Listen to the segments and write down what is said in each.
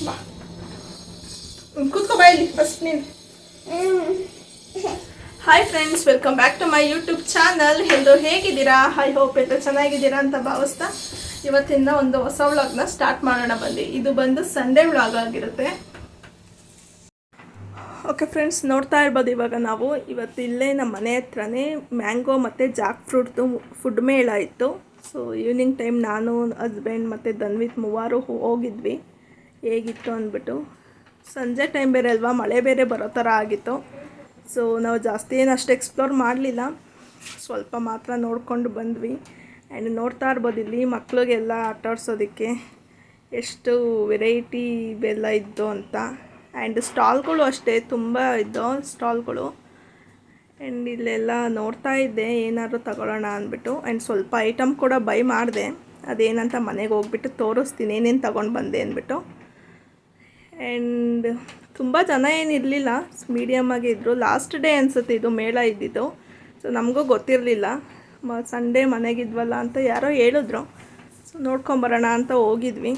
ಬಾ ಕೂತ್ಕೋ ಬಾಯಲ್ಲಿ ಫಸ್ಟ್ ನೀನು. Hi friends, welcome back to my YouTube channel. ಎಲ್ಲರೂ ಹೇಗಿದ್ದೀರಾ? ಐ ಹೋಪ್ ಎಲ್ಲರೂ ಚೆನ್ನಾಗಿದ್ದೀರಾ ಅಂತ ಭಾವಿಸ್ತಾ ಇವತ್ತಿಂದ ಒಂದು ಹೊಸ ವ್ಲಾಗ್ನ ಸ್ಟಾರ್ಟ್ ಮಾಡೋಣ ಬನ್ನಿ. ಇದು ಬಂದು ಸಂಡೇ ವ್ಲಾಗ್ ಆಗಿರುತ್ತೆ. ಓಕೆ ಫ್ರೆಂಡ್ಸ್, ನೋಡ್ತಾ ಇರ್ಬೋದು ಇವಾಗ ನಾವು ಇವತ್ತು ಇಲ್ಲೇ ನಮ್ಮ ಮನೆ ಹತ್ರನೇ ಮ್ಯಾಂಗೋ ಮತ್ತು ಜಾಕ್ ಫ್ರೂಟ್ದು ಫುಡ್ ಮೇಳ ಇತ್ತು. ಸೊ ಈವ್ನಿಂಗ್ ಟೈಮ್ ನಾನು, ಹಸ್ಬೆಂಡ್ ಮತ್ತು ಧನ್ವಿತ್ ಮೂವರು ಹೋಗಿದ್ವಿ. ಹೇಗಿತ್ತು ಅಂದ್ಬಿಟ್ಟು, ಸಂಜೆ ಟೈಮ್ ಬೇರೆ ಅಲ್ವಾ, ಮಳೆ ಬೇರೆ ಬರೋ ಥರ ಆಗಿತ್ತು. ಸೊ ನಾವು ಜಾಸ್ತಿ ಏನು ಅಷ್ಟು ಎಕ್ಸ್ಪ್ಲೋರ್ ಮಾಡಲಿಲ್ಲ, ಸ್ವಲ್ಪ ಮಾತ್ರ ನೋಡಿಕೊಂಡು ಬಂದ್ವಿ. ಆ್ಯಂಡ್ ನೋಡ್ತಾ ಇರ್ಬೋದು ಇಲ್ಲಿ ಮಕ್ಳಿಗೆಲ್ಲ ಆಟಾಡ್ಸೋದಕ್ಕೆ ಎಷ್ಟು ವೆರೈಟಿ ಇವೆಲ್ಲ ಇದ್ದು ಅಂತ. ಆ್ಯಂಡ್ ಸ್ಟಾಲ್ಗಳು ಅಷ್ಟೇ ತುಂಬ ಇದ್ದು ಸ್ಟಾಲ್ಗಳು. ಆ್ಯಂಡ್ ಇಲ್ಲೆಲ್ಲ ನೋಡ್ತಾ ಇದ್ದೆ ಏನಾದರೂ ತಗೊಳ್ಳೋಣ ಅಂದ್ಬಿಟ್ಟು. ಆ್ಯಂಡ್ ಸ್ವಲ್ಪ ಐಟಮ್ ಕೂಡ ಬೈ ಮಾಡಿದೆ. ಅದೇನಂತ ಮನೆಗೆ ಹೋಗ್ಬಿಟ್ಟು ತೋರಿಸ್ತೀನಿ ಏನೇನು ತೊಗೊಂಡು ಬಂದೆ ಅಂದ್ಬಿಟ್ಟು. ಆ್ಯಂಡ್ ತುಂಬ ಜನ ಏನಿರಲಿಲ್ಲ, ಮೀಡಿಯಮ್ಮಾಗಿ ಇದ್ದರು. ಲಾಸ್ಟ್ ಡೇ ಅನಿಸುತ್ತೆ ಇದು ಮೇಳ ಇದ್ದಿದ್ದು. ಸೊ ನಮಗೂ ಗೊತ್ತಿರಲಿಲ್ಲ, ಸಂಡೇ ಮನೆಗಿದ್ವಲ್ಲ ಅಂತ ಯಾರೋ ಹೇಳಿದ್ರು. ಸೊ ನೋಡ್ಕೊಂಬರೋಣ ಅಂತ ಹೋಗಿದ್ವಿ.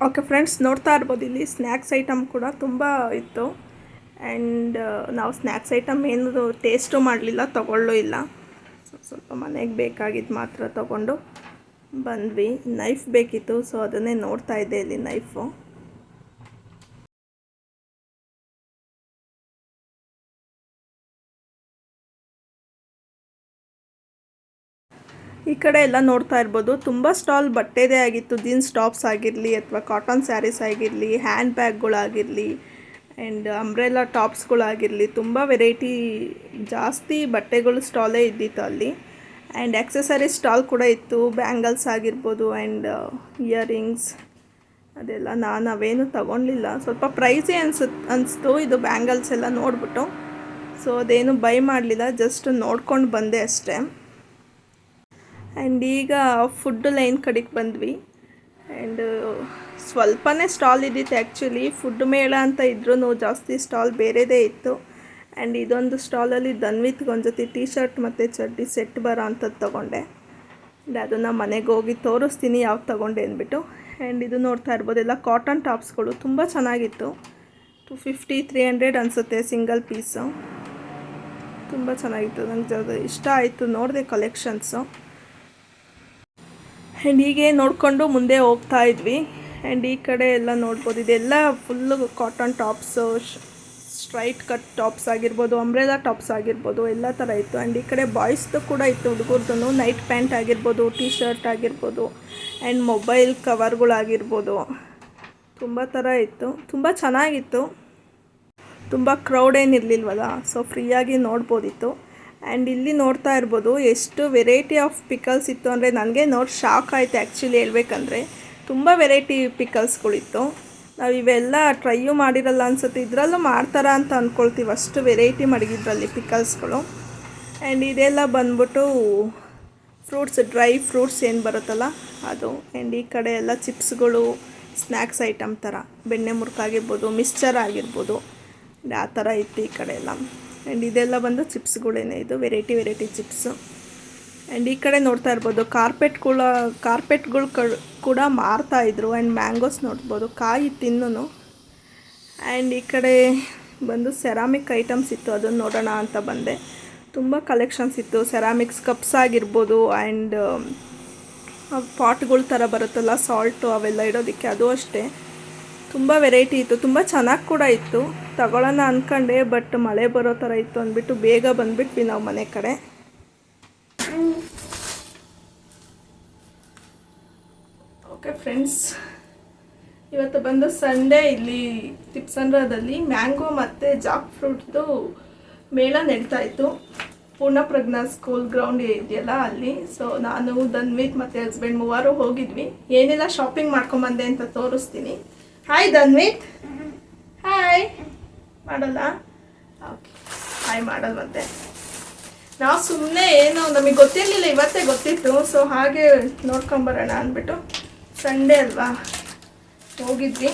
ಓಕೆ ಫ್ರೆಂಡ್ಸ್, ನೋಡ್ತಾ ಇರ್ಬೋದು ಇಲ್ಲಿ ಸ್ನ್ಯಾಕ್ಸ್ ಐಟಮ್ ಕೂಡ ತುಂಬ ಇತ್ತು. ಆ್ಯಂಡ್ ನಾವು ಸ್ನ್ಯಾಕ್ಸ್ ಐಟಮ್ ಏನು ಟೇಸ್ಟು ಮಾಡಲಿಲ್ಲ, ತೊಗೊಳ್ಳೂ ಇಲ್ಲ. ಸ್ವಲ್ಪ ಮನೆಗೆ ಬೇಕಾಗಿದ್ದು ಮಾತ್ರ ತೊಗೊಂಡು ಬಂದ್ವಿ. ನೈಫ್ ಬೇಕಿತ್ತು, ಸೊ ಅದನ್ನೇ ನೋಡ್ತಾ ಇದ್ದೆ ಇಲ್ಲಿ ನೈಫು. ಈ ಕಡೆ ಎಲ್ಲ ನೋಡ್ತಾ ಇರ್ಬೋದು ತುಂಬ ಸ್ಟಾಲ್ ಬಟ್ಟೆದೇ ಆಗಿತ್ತು. ಜೀನ್ಸ್ ಟಾಪ್ಸ್ ಆಗಿರಲಿ ಅಥವಾ ಕಾಟನ್ ಸ್ಯಾರೀಸ್ ಆಗಿರಲಿ, ಹ್ಯಾಂಡ್ ಬ್ಯಾಗ್ಗಳಾಗಿರಲಿ ಆ್ಯಂಡ್ ಅಂಬ್ರೆಲಾ ಟಾಪ್ಸ್ಗಳಾಗಿರಲಿ, ತುಂಬ ವೆರೈಟಿ ಜಾಸ್ತಿ ಬಟ್ಟೆಗಳು ಸ್ಟಾಲೇ ಇದ್ದಿತ್ತು ಅಲ್ಲಿ. ಆ್ಯಂಡ್ ಆಕ್ಸೆಸರೀಸ್ ಸ್ಟಾಲ್ ಕೂಡ ಇತ್ತು, ಬ್ಯಾಂಗಲ್ಸ್ ಆಗಿರ್ಬೋದು ಆ್ಯಂಡ್ ಇಯರಿಂಗ್ಸ್ ಅದೆಲ್ಲ. ನಾನು ಅವೇನು ತಗೊಳ್ಲಿಲ್ಲ, ಸ್ವಲ್ಪ ಪ್ರೈಸಿ ಅನಿಸ್ತು ಇದು ಬ್ಯಾಂಗಲ್ಸ್ ಎಲ್ಲ ನೋಡಿಬಿಟ್ಟು. ಸೊ ಅದೇನು ಬೈ ಮಾಡಲಿಲ್ಲ, ಜಸ್ಟ್ ನೋಡ್ಕೊಂಡು ಬಂದೆ ಅಷ್ಟೇ. ಆ್ಯಂಡ್ ಈಗ ಫುಡ್ ಲೈನ್ ಕಡೆಗೆ ಬಂದ್ವಿ. ಆ್ಯಂಡ್ ಸ್ವಲ್ಪನೇ ಸ್ಟಾಲ್ ಇದ್ದಿತ್ತು ಆ್ಯಕ್ಚುಲಿ. ಫುಡ್ ಮೇಳ ಅಂತ ಇದ್ರೂ ಜಾಸ್ತಿ ಸ್ಟಾಲ್ ಬೇರೆದೇ ಇತ್ತು. ಆ್ಯಂಡ್ ಇದೊಂದು ಸ್ಟಾಲಲ್ಲಿ ಧನ್ವಿತ್ಗೆ ಒಂದು ಜೊತೆ ಟೀ ಶರ್ಟ್ ಮತ್ತು ಚಡ್ಡಿ ಸೆಟ್ ಬರೋ ಅಂಥದ್ದು ತೊಗೊಂಡೆ. ಆ್ಯಂಡ್ ಅದನ್ನು ಮನೆಗೆ ಹೋಗಿ ತೋರಿಸ್ತೀನಿ ಯಾವ್ದು ತೊಗೊಂಡೆ ಅಂದ್ಬಿಟ್ಟು. ಆ್ಯಂಡ್ ಇದು ನೋಡ್ತಾ ಇರ್ಬೋದು ಎಲ್ಲ ಕಾಟನ್ ಟಾಪ್ಸ್ಗಳು ತುಂಬ ಚೆನ್ನಾಗಿತ್ತು. 250-300 ಅನಿಸುತ್ತೆ ಸಿಂಗಲ್ ಪೀಸು. ತುಂಬ ಚೆನ್ನಾಗಿತ್ತು, ನನಗೆ ಇಷ್ಟ ಆಯಿತು, ನೋಡಿದೆ ಕಲೆಕ್ಷನ್ಸು. ಆ್ಯಂಡ್ ಹೀಗೆ ನೋಡಿಕೊಂಡು ಮುಂದೆ ಹೋಗ್ತಾ ಇದ್ವಿ. ಆ್ಯಂಡ್ ಈ ಕಡೆ ಎಲ್ಲ ನೋಡ್ಬೋದು, ಇದೆಲ್ಲ full cotton tops, straight cut tops ಆಗಿರ್ಬೋದು, ಅಂಬ್ರೆಲಾ ಟಾಪ್ಸ್ ಆಗಿರ್ಬೋದು, ಎಲ್ಲ ಥರ ಇತ್ತು. ಆ್ಯಂಡ್ ಈ ಕಡೆ ಬಾಯ್ಸ್ದು ಕೂಡ ಇತ್ತು, ಹುಡುಗರ್ದು ನೈಟ್ ಪ್ಯಾಂಟ್ ಆಗಿರ್ಬೋದು, ಟೀ ಶರ್ಟ್ ಆಗಿರ್ಬೋದು ಆ್ಯಂಡ್ ಮೊಬೈಲ್ ಕವರ್ಗಳಾಗಿರ್ಬೋದು, ತುಂಬ ಥರ ಇತ್ತು. ತುಂಬ ಚೆನ್ನಾಗಿತ್ತು, ತುಂಬ ಕ್ರೌಡ್ ಏನಿರಲಿಲ್ವಲ್ಲ, ಸೊ ಫ್ರೀಯಾಗಿ ನೋಡ್ಬೋದಿತ್ತು. ಆ್ಯಂಡ್ ಇಲ್ಲಿ ನೋಡ್ತಾ ಇರ್ಬೋದು ಎಷ್ಟು ವೆರೈಟಿ ಆಫ್ ಪಿಕಲ್ಸ್ ಇತ್ತು ಅಂದರೆ ನನಗೆ ನೋಡಿ ಶಾಕ್ ಆಯಿತು ಆ್ಯಕ್ಚುಲಿ ಹೇಳ್ಬೇಕಂದ್ರೆ. ತುಂಬ ವೆರೈಟಿ ಪಿಕಲ್ಸ್ಗಳಿತ್ತು. ನಾವು ಇವೆಲ್ಲ ಟ್ರೈಯೂ ಮಾಡಿರಲ್ಲ ಅನಿಸುತ್ತೆ, ಇದರಲ್ಲೂ ಮಾಡ್ತಾರ ಅಂತ ಅಂದ್ಕೊಳ್ತೀವಿ, ಅಷ್ಟು ವೆರೈಟಿ ಮಡಗಿದ್ರಲ್ಲಿ ಪಿಕಲ್ಸ್ಗಳು. ಆ್ಯಂಡ್ ಇದೆಲ್ಲ ಬಂದ್ಬಿಟ್ಟು ಫ್ರೂಟ್ಸ್, ಡ್ರೈ ಫ್ರೂಟ್ಸ್ ಏನು ಬರುತ್ತಲ್ಲ ಅದು. ಆ್ಯಂಡ್ ಈ ಕಡೆ ಎಲ್ಲ ಚಿಪ್ಸ್ಗಳು, ಸ್ನ್ಯಾಕ್ಸ್ ಐಟಮ್ ಥರ, ಬೆಣ್ಣೆ ಮುರುಕಾಗಿರ್ಬೋದು, ಮಿಕ್ಸ್ಚರ್ ಆಗಿರ್ಬೋದು, ಆ ಥರ ಇತ್ತು ಈ ಕಡೆ ಎಲ್ಲ. ಆ್ಯಂಡ್ ಇದೆಲ್ಲ ಬಂದು ಚಿಪ್ಸ್ಗಳೇನೆ, ಇದು ವೆರೈಟಿ ಚಿಪ್ಸು. ಆ್ಯಂಡ್ ಈ ಕಡೆ ನೋಡ್ತಾ ಇರ್ಬೋದು ಕಾರ್ಪೆಟ್ಗಳು ಕೂಡ ಮಾರ್ತಾಯಿದ್ರು. ಆ್ಯಂಡ್ ಮ್ಯಾಂಗೋಸ್ ನೋಡ್ಬೋದು, ಕಾಯಿ ತಿನ್ನೋನು. ಆ್ಯಂಡ್ ಈ ಕಡೆ ಬಂದು ಸೆರಾಮಿಕ್ ಐಟಮ್ಸ್ ಇತ್ತು, ಅದನ್ನು ನೋಡೋಣ ಅಂತ ಬಂದೆ. ತುಂಬ ಕಲೆಕ್ಷನ್ಸ್ ಇತ್ತು, ಸೆರಾಮಿಕ್ಸ್ ಕಪ್ಸ್ ಆಗಿರ್ಬೋದು ಆ್ಯಂಡ್ ಪಾಟ್ಗಳ ಥರ ಬರುತ್ತಲ್ಲ ಸಾಲ್ಟು ಅವೆಲ್ಲ ಇಡೋದಕ್ಕೆ, ಅದು ಅಷ್ಟೇ ತುಂಬ ವೆರೈಟಿ ಇತ್ತು, ತುಂಬ ಚೆನ್ನಾಗಿ ಕೂಡ ಇತ್ತು. ತಗೊಳ್ಳೋಣ ಅಂದ್ಕೊಂಡೆ, ಬಟ್ ಮಳೆ ಬರೋ ಥರ ಇತ್ತು ಅಂದ್ಬಿಟ್ಟು ಬೇಗ ಬಂದುಬಿಟ್ವಿ ನಾವು ಮನೆ ಕಡೆ. ಓಕೆ ಫ್ರೆಂಡ್ಸ್, ಇವತ್ತು ಬಂದು ಸಂಡೇ. ಇಲ್ಲಿ ತಿಪ್ಸಂದ್ರದಲ್ಲಿ ಮ್ಯಾಂಗೋ ಮತ್ತು ಜಾಕ್ ಫ್ರೂಟ್ದು ಮೇಳ ನಡೀತಾಯಿತ್ತು. ಪೂರ್ಣಪ್ರಜ್ಞಾ ಸ್ಕೂಲ್ ಗ್ರೌಂಡ್ ಇದೆಯಲ್ಲ ಅಲ್ಲಿ. ಸೊ ನಾನು, ಧನ್ವಿತ್ ಮತ್ತು ಹಸ್ಬೆಂಡ್ ಮೂವರು ಹೋಗಿದ್ವಿ. ಏನೆಲ್ಲ ಶಾಪಿಂಗ್ ಮಾಡ್ಕೊಂಬಂದೆ ಅಂತ ತೋರಿಸ್ತೀನಿ. ಹಾಯ್ ಧನ್ವಿತ್. ಹಾಯ್ ಮಾಡಲ್ಲ? ಓಕೆ, ಹಾಯ್ ಮಾಡಲ್ವಂತೆ. ನಾವು ಸುಮ್ಮನೆ ಏನೋ ನಮಗೆ ಗೊತ್ತಿರಲಿಲ್ಲ, ಇವತ್ತೇ ಗೊತ್ತಿತ್ತು. ಸೊ ಹಾಗೆ ನೋಡ್ಕೊಂಬರೋಣ ಅಂದ್ಬಿಟ್ಟು, ಸಂಡೇ ಅಲ್ವಾ ಹೋಗಿದ್ವಿ.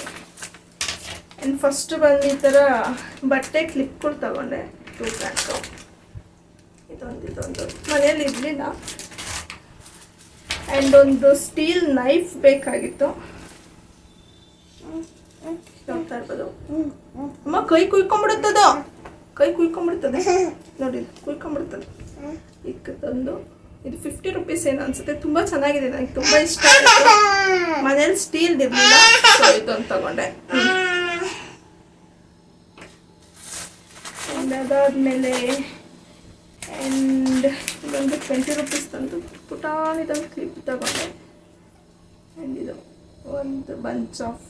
ಆ್ಯಂಡ್ ಫಸ್ಟ್ ಬಂದು ಈ ಥರ ಬಟ್ಟೆ ಕ್ಲಿಪ್ಗಳು ತಗೊಂಡೆ, 2 ಪ್ಯಾಕು. ಇದೊಂದು ಮನೇಲಿ ಇರಲಿಲ್ಲ. ಆ್ಯಂಡ್ ಒಂದು ಸ್ಟೀಲ್ ನೈಫ್ ಬೇಕಾಗಿತ್ತು. ನೋಡ್ತಾ ಇರ್ಬೋದು ಅಮ್ಮ, ಕೈ ಕುಯ್ಕೊಂಡ್ಬಿಡುತ್ತದ, ಕೈ ಕುಯ್ಕೊಂಡ್ಬಿಡ್ತದೆ ನೋಡಿ, ಕುಯ್ಕೊಂಡ್ಬಿಡ್ತದೆ. ಇಕ್ಕದೊಂದು, ಇದು 50 ರುಪೀಸ್ ಏನು ಅನ್ಸುತ್ತೆ. ತುಂಬ ಚೆನ್ನಾಗಿದೆ, ನನಗೆ ತುಂಬ ಇಷ್ಟ ಆಯಿತು. ಮನೇಲಿ ಸ್ಟೀಲ್ ಇರಲಿಲ್ಲ, ಸೊ ಇದೊಂದು ತಗೊಂಡೆ. ಅದಾದಮೇಲೆ ಆ್ಯಂಡ್ ಇದೊಂದು 20 ರುಪೀಸ್ ತಂದು ಪುಟಾಣಿದೊಂದು ಕ್ಲಿಪ್ ತಗೊಂಡೆ. ಆ್ಯಂಡ್ ಇದು ಒಂದು bunch of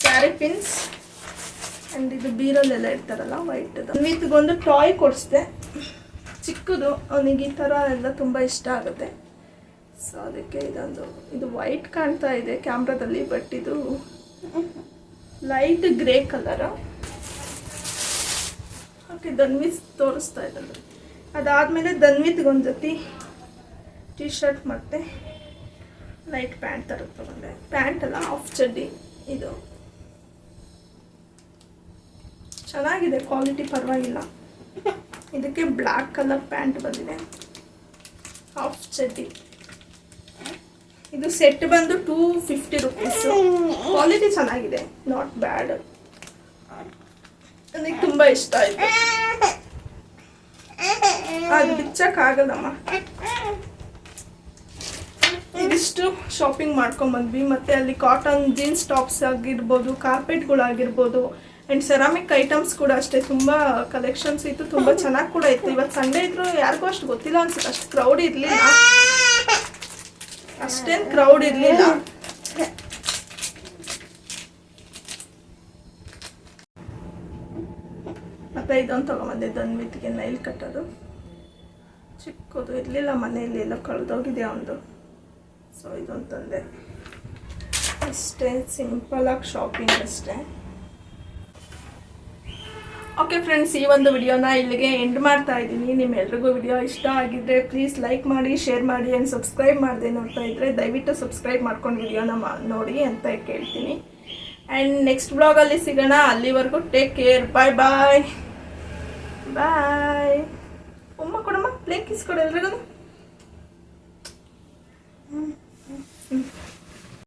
sari pins. And ಇದು ಬೀರಲ್ಲೆಲ್ಲ ಇರ್ತಾರಲ್ಲ ವೈಟದು. ಧನ್ವಿತ್ಗೊಂದು ಟಾಯ್ ಕೊಡಿಸ್ದೆ, ಚಿಕ್ಕದು. ಅವನಿಗೆ ಈ ಥರ ಎಲ್ಲ ತುಂಬ ಇಷ್ಟ ಆಗುತ್ತೆ. ಸೊ ಅದಕ್ಕೆ ಇದು ವೈಟ್ ಕಾಣ್ತಾ ಇದೆ ಕ್ಯಾಮ್ರಾದಲ್ಲಿ, ಬಟ್ ಇದು light grey colour. Okay, Dhanvith ತೋರಿಸ್ತಾ ಇದ್ದರು. ಅದಾದಮೇಲೆ ಧನ್ವಿತ್ಗೊಂದು ಜೊತೆ ಟೀ ಶರ್ಟ್ ಮತ್ತು ಲೈಟ್ ಪ್ಯಾಂಟ್ ಥರ ತಗೊಂಡೆ. ಪ್ಯಾಂಟ್ ಅಲ್ಲ, ಹಾಫ್ ಚಡ್ಡಿ. ಇದು ಚೆನ್ನಾಗಿದೆ, ಕ್ವಾಲಿಟಿ ಪರವಾಗಿಲ್ಲ. ಇದಕ್ಕೆ ಬ್ಲ್ಯಾಕ್ ಕಲರ್ ಪ್ಯಾಂಟ್ ಬಂದಿದೆ, ಹಾಫ್ ಚಡ್ಡಿ. ಇದು ಸೆಟ್ ಬಂದು 250 ರುಪೀಸು. ಕ್ವಾಲಿಟಿ ಚೆನ್ನಾಗಿದೆ, ನಾಟ್ ಬ್ಯಾಡ್. ನನಗೆ ತುಂಬ ಇಷ್ಟ ಆಯಿತು. ಅದು ಬಿಚ್ಚಕ್ಕಾಗಲ್ಲಮ್ಮ. ಇದಿಷ್ಟು ಶಾಪಿಂಗ್ ಮಾಡ್ಕೊಂಬಂದ್ವಿ. ಮತ್ತು ಅಲ್ಲಿ ಕಾಟನ್ ಜೀನ್ಸ್ ಟಾಪ್ಸ್ ಆಗಿರ್ಬೋದು, ಕಾರ್ಪೆಟ್ಗಳಾಗಿರ್ಬೋದು, ಆ್ಯಂಡ್ ಸೆರಾಮಿಕ್ ಐಟಮ್ಸ್ ಕೂಡ ಅಷ್ಟೇ ತುಂಬ ಕಲೆಕ್ಷನ್ಸ್ ಇತ್ತು. ತುಂಬ ಚೆನ್ನಾಗಿ ಕೂಡ ಇತ್ತು. ಇವತ್ತು ಸಂಡೇ ಇದ್ದರೂ ಯಾರಿಗೂ ಅಷ್ಟು ಗೊತ್ತಿಲ್ಲ ಅನ್ಸುತ್ತೆ, ಅಷ್ಟು ಕ್ರೌಡ್ ಇರಲಿಲ್ಲ, ಅಷ್ಟೇನು ಕ್ರೌಡ್ ಇರಲಿಲ್ಲ. ಮತ್ತು ಇದೊಂದು ತೊಗೊಂಬಂದೆ, ಧನ್ವಿತ್ಗೆ ನೈಲ್ ಕಟ್ಟೋದು. ಚಿಕ್ಕದು ಇರಲಿಲ್ಲ ಮನೆಯಲ್ಲಿ, ಎಲ್ಲ ಕಳೆದೋಗಿದೆ ಅವನದು. ಸೊ ಇದೊಂದು ತಂದೆ. ಅಷ್ಟೇ ಸಿಂಪಲಾಗಿ ಶಾಪಿಂಗ್ ಅಷ್ಟೇ. ಓಕೆ ಫ್ರೆಂಡ್ಸ್, ಈ ಒಂದು ವಿಡಿಯೋನ ಇಲ್ಲಿಗೆ ಎಂಡ್ ಮಾಡ್ತಾ ಇದ್ದೀನಿ. ನಿಮ್ಮೆಲ್ರಿಗೂ ವಿಡಿಯೋ ಇಷ್ಟ ಆಗಿದ್ದರೆ ಪ್ಲೀಸ್ ಲೈಕ್ ಮಾಡಿ, ಶೇರ್ ಮಾಡಿ, ಆ್ಯಂಡ್ ಸಬ್ಸ್ಕ್ರೈಬ್ ಮಾಡದೆ ನೋಡ್ತಾ ಇದ್ದರೆ ದಯವಿಟ್ಟು ಸಬ್ಸ್ಕ್ರೈಬ್ ಮಾಡ್ಕೊಂಡು ವಿಡಿಯೋನ ನೋಡಿ ಅಂತ ಕೇಳ್ತೀನಿ. ಆ್ಯಂಡ್ ನೆಕ್ಸ್ಟ್ ಬ್ಲಾಗಲ್ಲಿ ಸಿಗೋಣ. ಅಲ್ಲಿವರೆಗೂ ಟೇಕ್ ಕೇರ್. ಬಾಯ್ ಬಾಯ್ ಬಾಯ್. ಉಮ್ಮ ಕೊಡಮ್ಮ, ಪ್ಲೇನ್ ಕಿಸ್ ಕೊಡು ಎಲ್ರಿಗೂ.